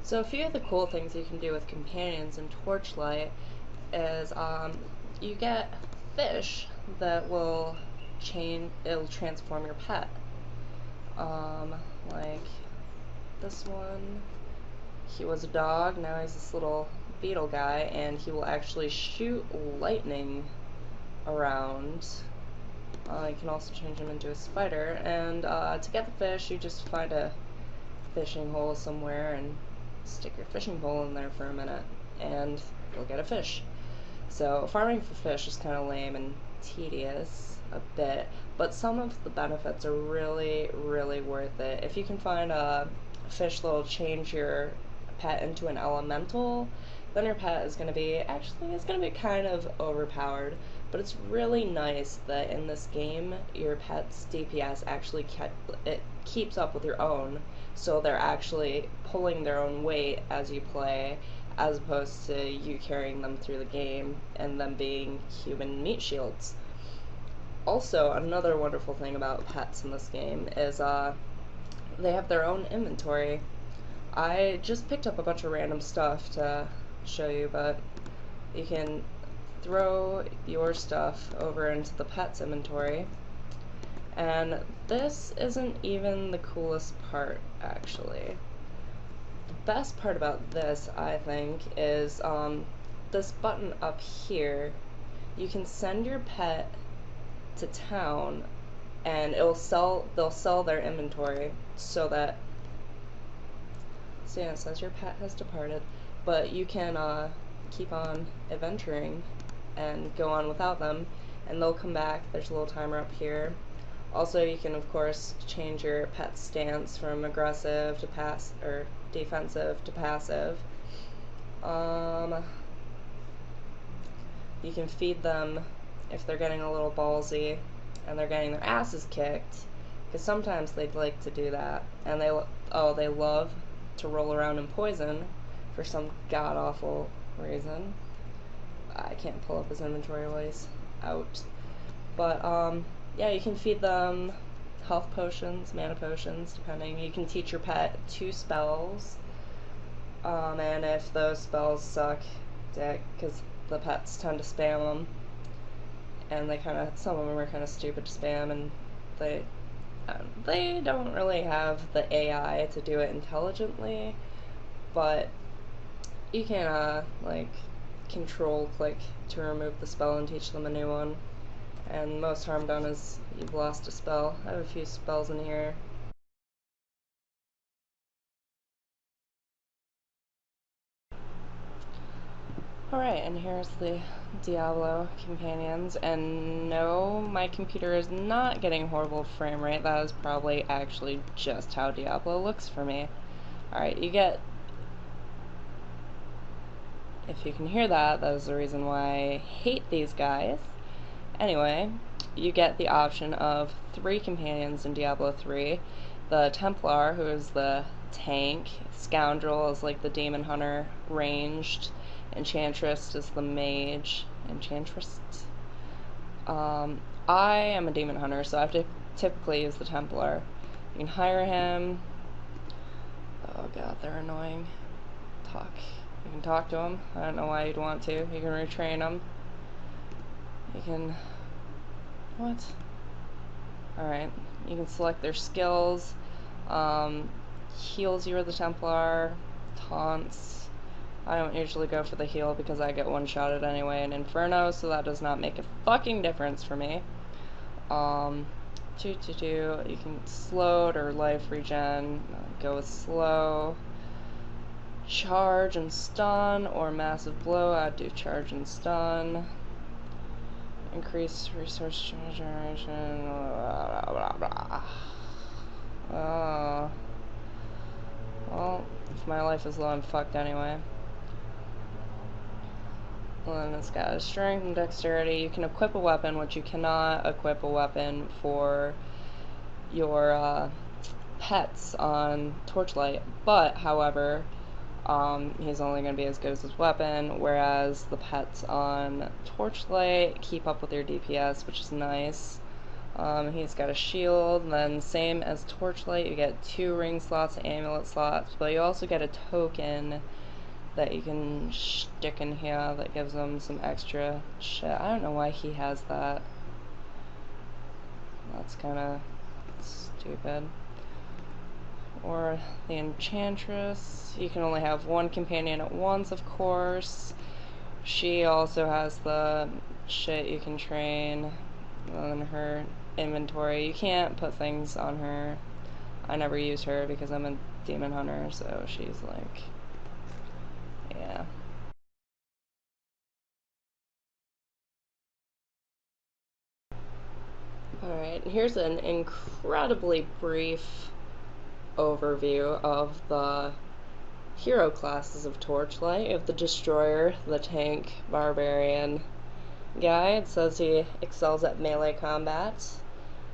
So a few of the cool things you can do with companions in Torchlight is you get fish that will it'll transform your pet. Like this one, he was a dog, now he's this little beetle guy, and he will actually shoot lightning around. You can also change him into a spider, and to get the fish, you just find a fishing hole somewhere and stick your fishing pole in there for a minute, and you'll get a fish. So farming for fish is kind of lame and tedious a bit, but some of the benefits are really, really worth it. If you can find a fish that'll change your pet into an elemental, then your pet is going to be, actually, it's going to be kind of overpowered, but it's really nice that in this game, your pet's DPS actually keeps up with your own, so they're actually pulling their own weight as you play, as opposed to you carrying them through the game and them being human meat shields. Also, another wonderful thing about pets in this game is they have their own inventory. I just picked up a bunch of random stuff to show you, but you can throw your stuff over into the pet's inventory. And this isn't even the coolest part, actually. The best part about this, I think, is this button up here. You can send your pet to town, and they'll sell their inventory so that, so yeah, it says your pet has departed, but you can keep on adventuring and go on without them, and they'll come back. There's a little timer up here. Also, you can of course change your pet's stance from aggressive to defensive to passive. You can feed them if they're getting a little ballsy and they're getting their asses kicked, because sometimes they'd like to do that, and they love to roll around in poison for some god-awful reason. I can't pull up his inventory while he's out. But, yeah, you can feed them health potions, mana potions, depending. You can teach your pet 2 spells, and if those spells suck dick, because the pets tend to spam them, and some of them are kind of stupid to spam, and they don't really have the AI to do it intelligently, but you can, like, control click to remove the spell and teach them a new one. And most harm done is you've lost a spell. I have a few spells in here. Alright, and here's the Diablo companions, and no, my computer is not getting horrible frame rate. That is probably actually just how Diablo looks for me. Alright, you get, if you can hear that, that is the reason why I hate these guys. Anyway, you get the option of 3 companions in Diablo 3. The Templar, who is the tank, Scoundrel is like the demon hunter, ranged, Enchantress is the mage, Enchantress. I am a demon hunter, so I have to typically use the Templar. You can hire him. Oh god, they're annoying. You can talk to him. I don't know why you'd want to. You can retrain him. You can... What? Alright. You can select their skills. Heals you with the Templar. Taunts. I don't usually go for the heal because I get one-shotted anyway in Inferno, so that does not make a fucking difference for me. You can slowed or life regen. Go with slow. Charge and stun, or massive blow. I'd do charge and stun. Increase resource generation. Blah, blah, blah. Oh. Well, if my life is low, I'm fucked anyway. And then it's got strength and dexterity. You can equip a weapon, which you cannot equip a weapon for your pets on Torchlight. But, however, he's only going to be as good as his weapon, whereas the pets on Torchlight keep up with their DPS, which is nice. He's got a shield, then same as Torchlight, you get 2 ring slots, amulet slots, but you also get a token that you can stick in here that gives him some extra shit. I don't know why he has that. That's kinda stupid. Or the Enchantress. You can only have 1 companion at once, of course. She also has the shit you can train in her inventory. You can't put things on her. I never use her because I'm a demon hunter, so she's like, yeah. Alright, here's an incredibly brief overview of the hero classes of Torchlight. You have the Destroyer, the Tank, Barbarian guy. It says he excels at melee combat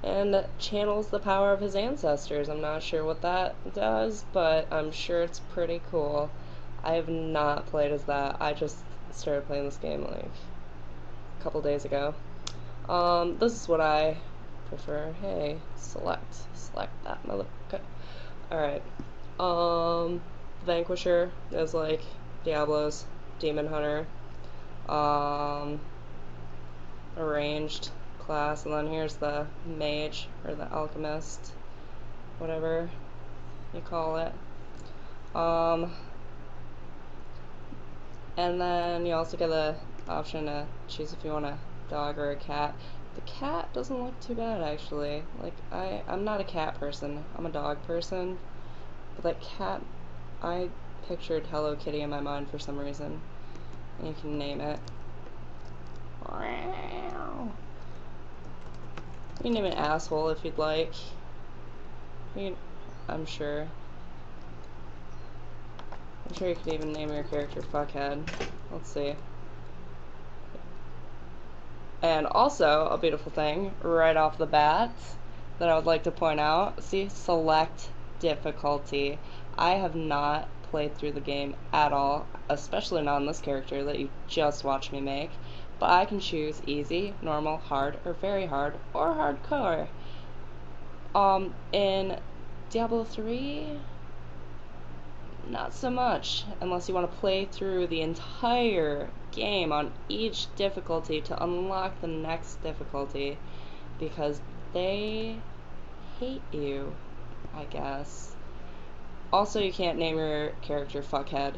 and channels the power of his ancestors. I'm not sure what that does, but I'm sure it's pretty cool. I have not played as that. I just started playing this game like a couple days ago. This is what I prefer. Hey, select that motherfucker. Alright. Vanquisher is like Diablo's demon hunter. Arranged class, and then here's the mage, or the alchemist, whatever you call it. And then you also get the option to choose if you want a dog or a cat. The cat doesn't look too bad, actually. Like, I'm not a cat person, I'm a dog person, but that cat, I pictured Hello Kitty in my mind for some reason. And you can name it. You can name it Asshole if you'd like. I'm sure you could even name your character Fuckhead. Let's see. And also, a beautiful thing, right off the bat, that I would like to point out, see, select difficulty. I have not played through the game at all, especially not on this character that you just watched me make, but I can choose easy, normal, hard, or very hard, or hardcore. In Diablo 3, not so much, unless you want to play through the entire game on each difficulty to unlock the next difficulty, because they hate you, I guess. Also, you can't name your character Fuckhead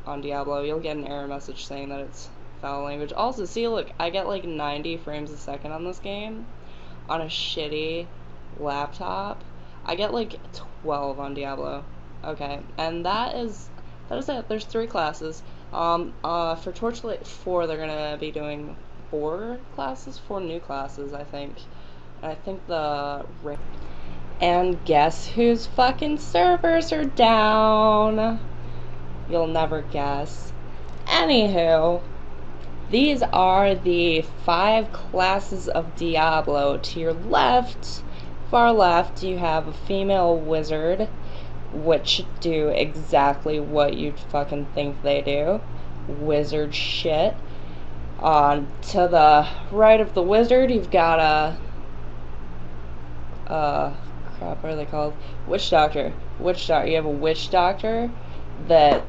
on Diablo. You'll get an error message saying that it's foul language. Also, see, look, I get like 90 frames a second on this game on a shitty laptop. I get like 12 on Diablo. Okay, and that is it. There's 3 classes. For Torchlight 4, they're gonna be doing 4 new classes, I think. And I think and guess whose fucking servers are down? You'll never guess. Anywho, these are the 5 classes of Diablo. To your left, far left, you have a female wizard, which do exactly what you'd fucking think they do. Wizard shit. To the right of the wizard, you've got crap, what are they called? Witch Doctor. You have a witch doctor that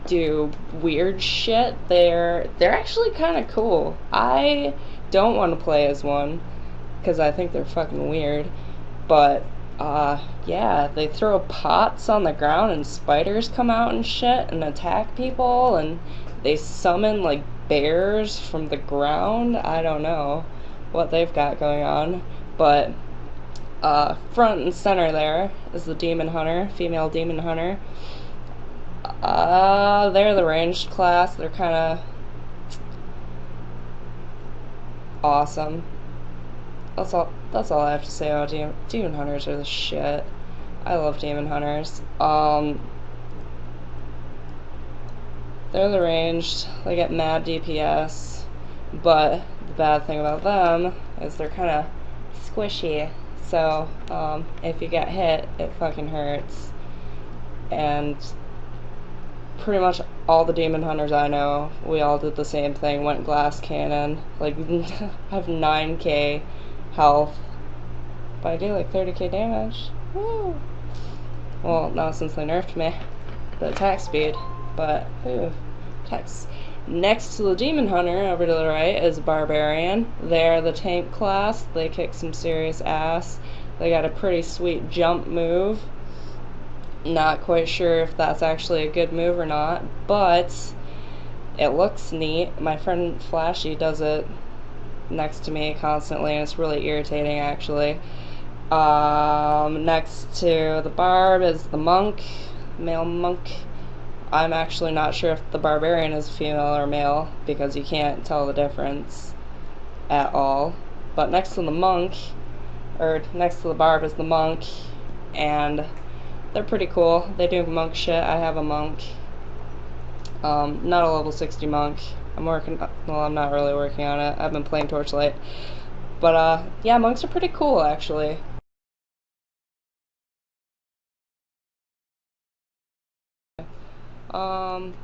do weird shit. They're actually kind of cool. I don't want to play as one because I think they're fucking weird, but yeah, they throw pots on the ground and spiders come out and shit and attack people, and they summon like bears from the ground. I don't know what they've got going on, but front and center there is the demon hunter, female demon hunter. They're the ranged class. They're kind of awesome. That's all I have to say about demon hunters are the shit. I love demon hunters. They're the ranged. They get mad DPS, but the bad thing about them is they're kind of squishy. So if you get hit, it fucking hurts. And pretty much all the demon hunters I know, we all did the same thing, went glass cannon. Like, I have 9k health, but I do like 30k damage. Woo! Well, not since they nerfed me the attack speed, but ooh, attacks. Next to the Demon Hunter, over to the right, is Barbarian. They're the tank class. They kick some serious ass. They got a pretty sweet jump move. Not quite sure if that's actually a good move or not, but it looks neat. My friend Flashy does it next to me constantly, and it's really irritating, actually. Next to the Barb is the Monk, male Monk. I'm actually not sure if the Barbarian is female or male, because you can't tell the difference at all. But next to the Monk, or next to the Barb, is the Monk, and they're pretty cool. They do monk shit. I have a Monk. Not a level 60 Monk. I'm working, well, I'm not really working on it. I've been playing Torchlight. But, yeah, Monks are pretty cool, actually.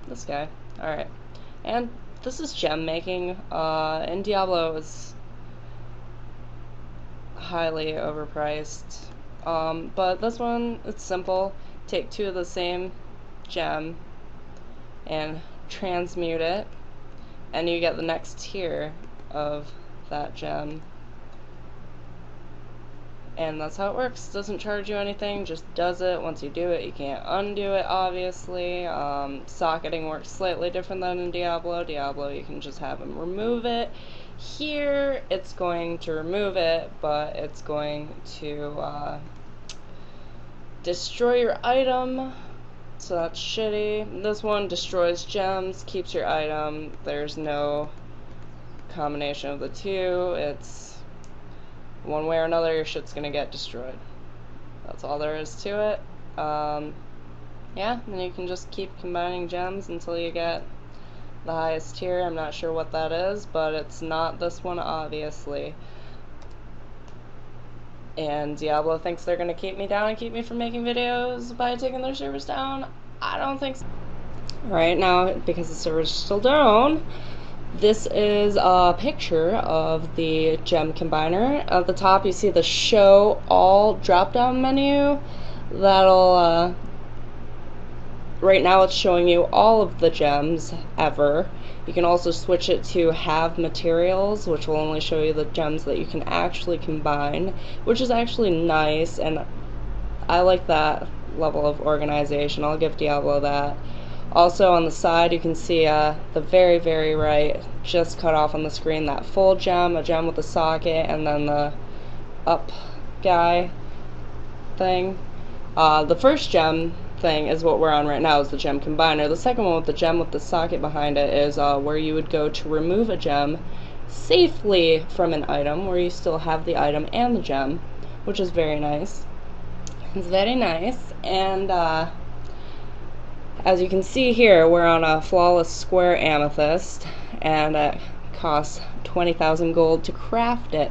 This guy. Alright. And this is gem making. In Diablo is highly overpriced. But this one, it's simple. Take 2 of the same gem and transmute it, and you get the next tier of that gem. And that's how it works. Doesn't charge you anything, just does it. Once you do it, you can't undo it, obviously. Socketing works slightly different than in Diablo. Diablo, you can just have him remove it. Here, it's going to remove it, but it's going to destroy your item. So that's shitty. This one destroys gems, keeps your item. There's no combination of the two. It's one way or another, your shit's gonna get destroyed. That's all there is to it. Yeah, and you can just keep combining gems until you get the highest tier. I'm not sure what that is, but it's not this one, obviously. And Diablo thinks they're gonna keep me down and keep me from making videos by taking their servers down. I don't think so. Right now, because the server's still down, this is a picture of the gem combiner. At the top you see the show all drop down menu. That'll right now it's showing you all of the gems ever. You can also switch it to have materials, which will only show you the gems that you can actually combine, which is actually nice, and I like that level of organization. I'll give Diablo that. Also on the side you can see the very, very right, just cut off on the screen, that full gem, a gem with a socket, and then the up guy thing. The first gem thing is what we're on right now, is the gem combiner. The second one with the gem with the socket behind it is where you would go to remove a gem safely from an item, where you still have the item and the gem, which is very nice. It's very nice, and as you can see here, we're on a flawless square amethyst, and it costs 20,000 gold to craft it.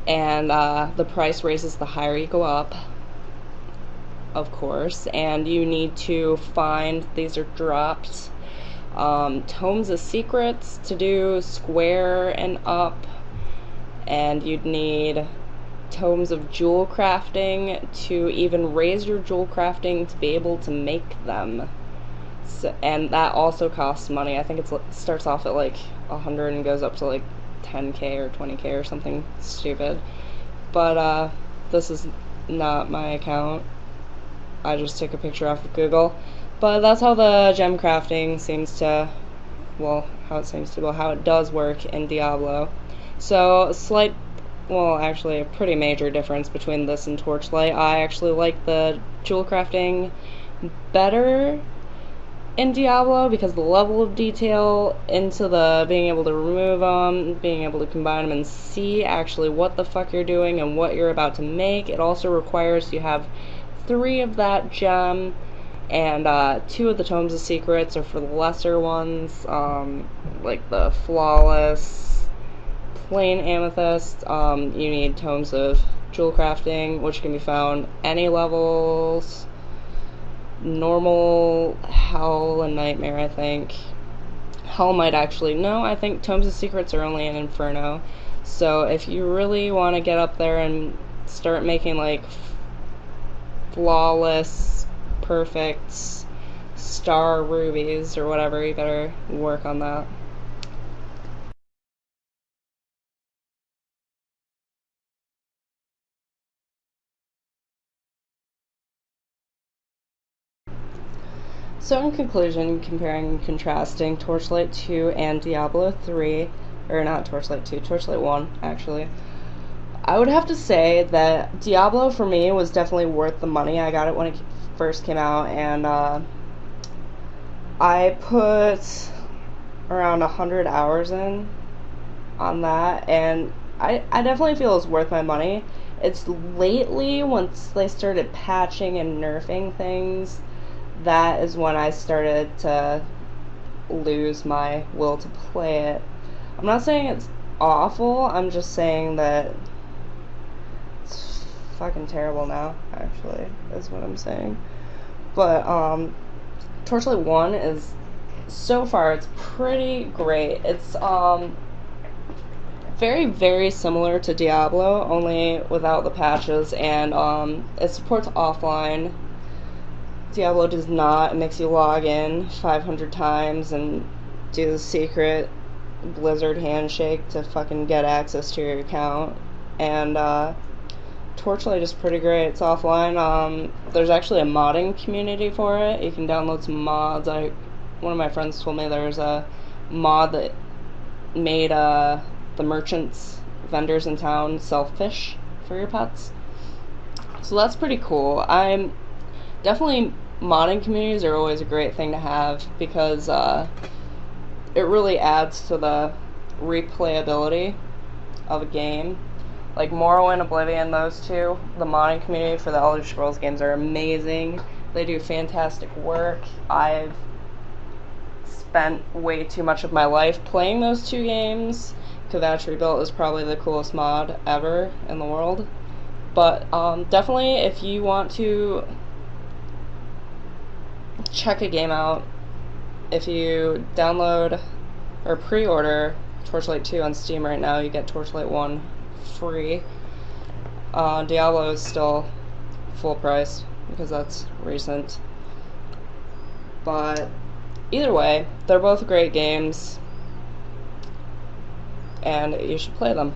And the price raises the higher you go up, of course, and you need to find, these are dropped, tomes of secrets to do square and up, and you'd need tomes of jewel crafting to even raise your jewel crafting to be able to make them. So, and that also costs money. I think it starts off at like 100 and goes up to like 10k or 20k or something stupid. But this is not my account. I just took a picture off of Google. But that's how the gem crafting seems to, well, how it does work in Diablo. So a slight, well, actually a pretty major difference between this and Torchlight. I actually like the jewel crafting better in Diablo because the level of detail into the being able to remove them, being able to combine them and see actually what the fuck you're doing and what you're about to make. It also requires you have 3 of that gem, and 2 of the tomes of secrets are for the lesser ones, like the flawless plain amethyst. You need tomes of jewel crafting, which can be found any levels, normal, hell, and nightmare. I think hell might actually, no, I think tomes of secrets are only in inferno. So if you really want to get up there and start making like flawless, perfect star rubies or whatever, you better work on that. So in conclusion, comparing and contrasting Torchlight 2 and Diablo 3, or not Torchlight 2, Torchlight 1 actually, I would have to say that Diablo for me was definitely worth the money. I got it when it first came out, and I put around 100 hours in on that, and I definitely feel it's worth my money. It's lately, once they started patching and nerfing things, that is when I started to lose my will to play it. I'm not saying it's awful, I'm just saying that it's fucking terrible now, actually, is what I'm saying. But, Torchlight 1 is, so far, it's pretty great. It's, very, very similar to Diablo, only without the patches, and, it supports offline. Diablo does not. It makes you log in 500 times and do the secret Blizzard handshake to fucking get access to your account. And Torchlight is pretty great. It's offline. There's actually a modding community for it. You can download some mods. One of my friends told me there's a mod that made the merchants, vendors in town, sell fish for your pets. So that's pretty cool. I'm definitely, modding communities are always a great thing to have because it really adds to the replayability of a game. Like Morrowind, Oblivion, those two, the modding community for the Elder Scrolls games are amazing. They do fantastic work. I've spent way too much of my life playing those two games. Kvatch Rebuilt is probably the coolest mod ever in the world. But definitely, if you want to check a game out, if you download or pre-order Torchlight 2 on Steam right now, you get Torchlight 1 free. Diablo is still full price because that's recent. But either way, they're both great games and you should play them.